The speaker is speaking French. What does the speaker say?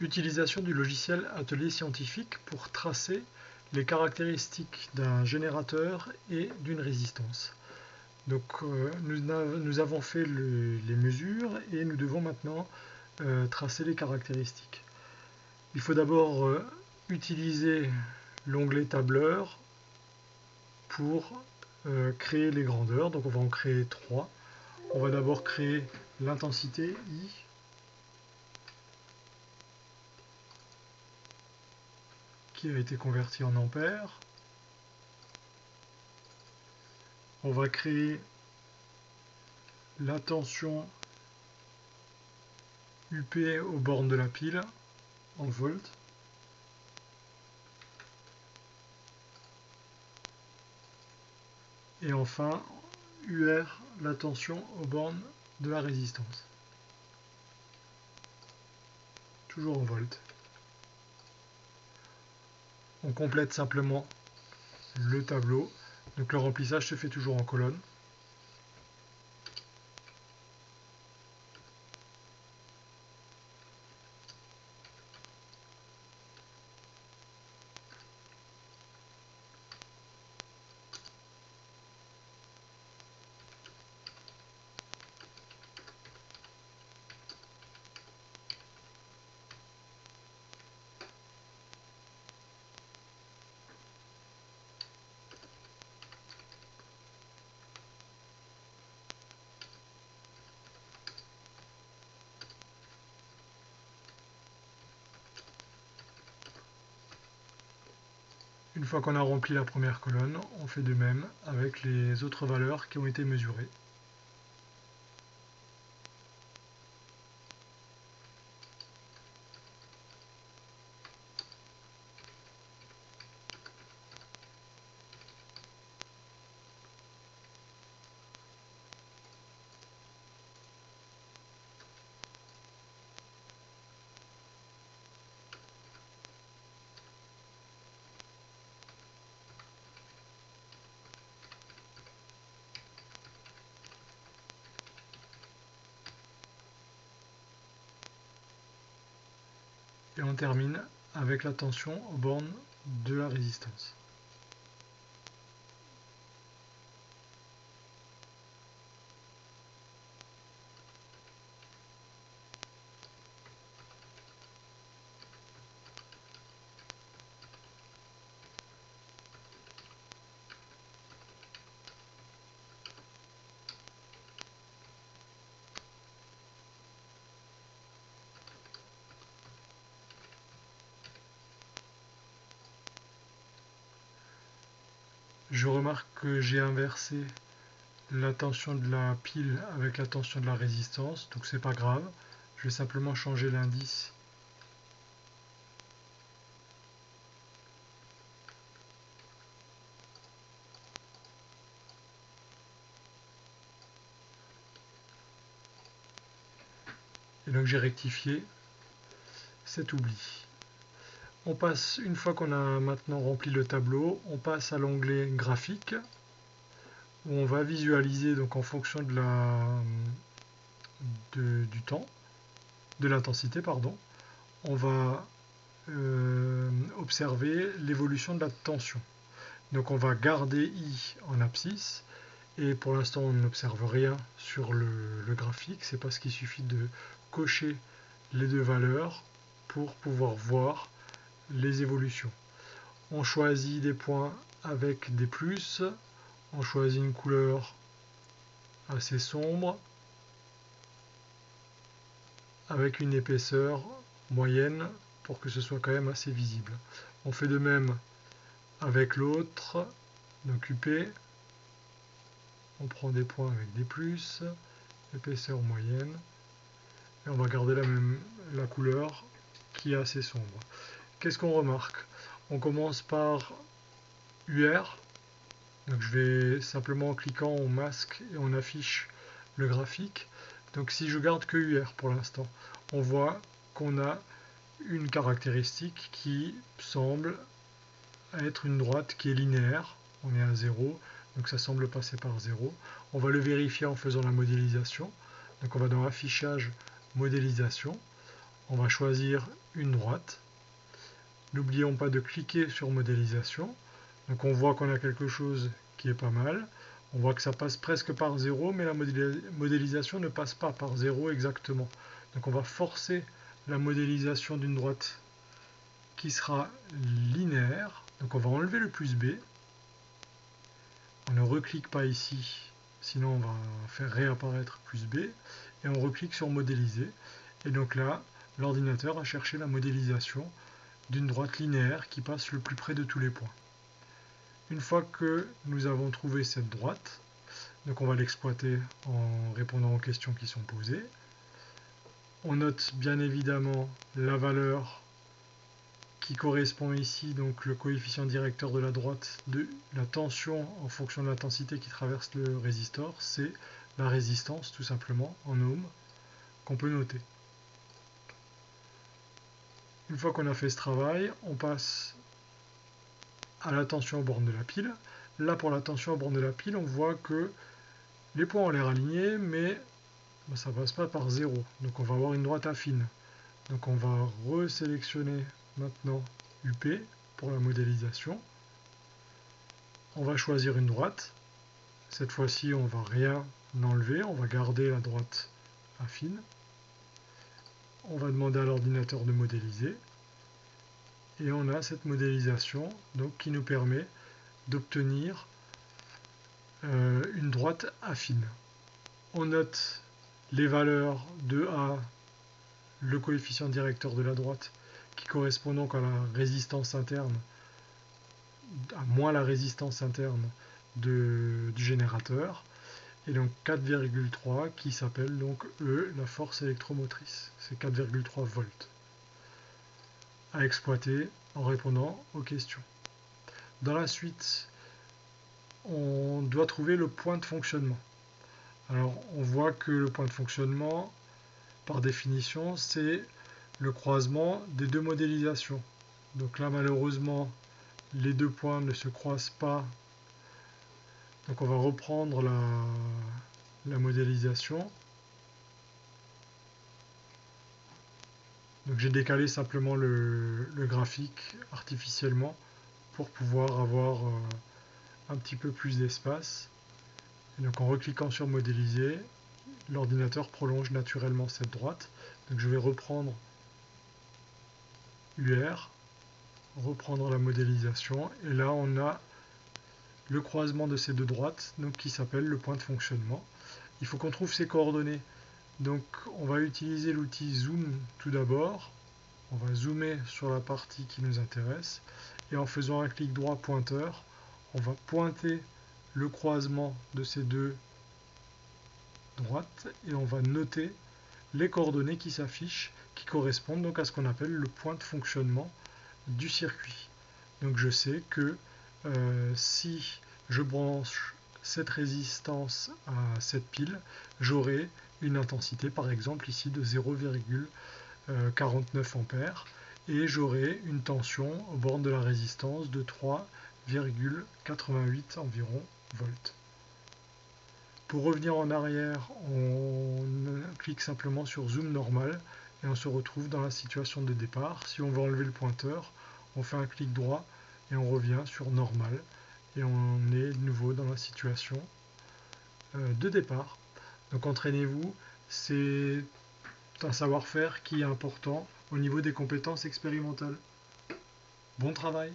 Utilisation du logiciel Atelier Scientifique pour tracer les caractéristiques d'un générateur et d'une résistance. Donc nous avons fait les mesures et nous devons maintenant tracer les caractéristiques. Il faut d'abord utiliser l'onglet tableur pour créer les grandeurs. Donc on va en créer 3. On va d'abord créer l'intensité I. Qui a été converti en ampères. On va créer la tension UP aux bornes de la pile en volts. Et enfin, UR, la tension aux bornes de la résistance. Toujours en volts. On complète simplement le tableau. Donc le remplissage se fait toujours en colonne. Une fois qu'on a rempli la première colonne, on fait de même avec les autres valeurs qui ont été mesurées. Et on termine avec la tension aux bornes de la résistance. Je remarque que j'ai inversé la tension de la pile avec la tension de la résistance, donc c'est pas grave. Je vais simplement changer l'indice et donc j'ai rectifié cet oubli. On passe, une fois qu'on a maintenant rempli le tableau, on passe à l'onglet graphique où on va visualiser donc en fonction de du temps, de l'intensité pardon, on va observer l'évolution de la tension. Donc on va garder I en abscisse et pour l'instant on n'observe rien sur le graphique, c'est parce qu'il suffit de cocher les deux valeurs pour pouvoir voir les évolutions. On choisit des points avec des plus, on choisit une couleur assez sombre avec une épaisseur moyenne pour que ce soit quand même assez visible. On fait de même avec l'autre, donc UP, on prend des points avec des plus, épaisseur moyenne, et on va garder la couleur qui est assez sombre. Qu'est-ce qu'on remarque? On commence par UR, donc je vais simplement en cliquant on masque et on affiche le graphique. Donc si je garde que UR pour l'instant, on voit qu'on a une caractéristique qui semble être une droite qui est linéaire, on est à 0, donc ça semble passer par 0. On va le vérifier en faisant la modélisation, donc on va dans affichage, modélisation, on va choisir une droite. N'oublions pas de cliquer sur modélisation. Donc on voit qu'on a quelque chose qui est pas mal. On voit que ça passe presque par 0, mais la modélisation ne passe pas par 0 exactement. Donc on va forcer la modélisation d'une droite qui sera linéaire. Donc on va enlever le plus B. On ne reclique pas ici, sinon on va faire réapparaître plus B. Et on reclique sur modéliser. Et donc là, l'ordinateur a cherché la modélisation d'une droite linéaire qui passe le plus près de tous les points. Une fois que nous avons trouvé cette droite, donc on va l'exploiter en répondant aux questions qui sont posées. On note bien évidemment la valeur qui correspond ici, donc le coefficient directeur de la droite de la tension en fonction de l'intensité qui traverse le résistor, c'est la résistance tout simplement en ohms qu'on peut noter. Une fois qu'on a fait ce travail, on passe à la tension aux bornes de la pile. Là, pour la tension aux bornes de la pile, on voit que les points ont l'air alignés, mais ça ne passe pas par 0. Donc on va avoir une droite affine. Donc on va resélectionner maintenant UP pour la modélisation. On va choisir une droite. Cette fois-ci, on ne va rien enlever, on va garder la droite affine. On va demander à l'ordinateur de modéliser. Et on a cette modélisation donc, qui nous permet d'obtenir une droite affine. On note les valeurs de A, le coefficient directeur de la droite, qui correspond donc à la résistance interne, à moins la résistance interne du générateur, et donc 4,3 qui s'appelle donc E, la force électromotrice. C'est 4,3 volts. À exploiter en répondant aux questions. Dans la suite, on doit trouver le point de fonctionnement. Alors, on voit que le point de fonctionnement, par définition, c'est le croisement des deux modélisations. Donc là, malheureusement, les deux points ne se croisent pas. Donc on va reprendre la modélisation. Donc j'ai décalé simplement le graphique artificiellement pour pouvoir avoir un petit peu plus d'espace. Donc en recliquant sur modéliser, l'ordinateur prolonge naturellement cette droite. Donc je vais reprendre UR, reprendre la modélisation, et là on a le croisement de ces deux droites, donc qui s'appelle le point de fonctionnement. Il faut qu'on trouve ces coordonnées. Donc on va utiliser l'outil zoom tout d'abord. On va zoomer sur la partie qui nous intéresse, et en faisant un clic droit pointeur, on va pointer le croisement de ces deux droites et on va noter les coordonnées qui s'affichent, qui correspondent donc à ce qu'on appelle le point de fonctionnement du circuit. Donc je sais que si je branche cette résistance à cette pile, j'aurai une intensité par exemple ici de 0,49 ampères et j'aurai une tension aux bornes de la résistance de 3,88 environ volts. Pour revenir en arrière, on clique simplement sur zoom normal et on se retrouve dans la situation de départ. Si on veut enlever le pointeur, on fait un clic droit et on revient sur normal et on est de nouveau dans la situation de départ. Donc entraînez-vous, c'est un savoir-faire qui est important au niveau des compétences expérimentales. Bon travail!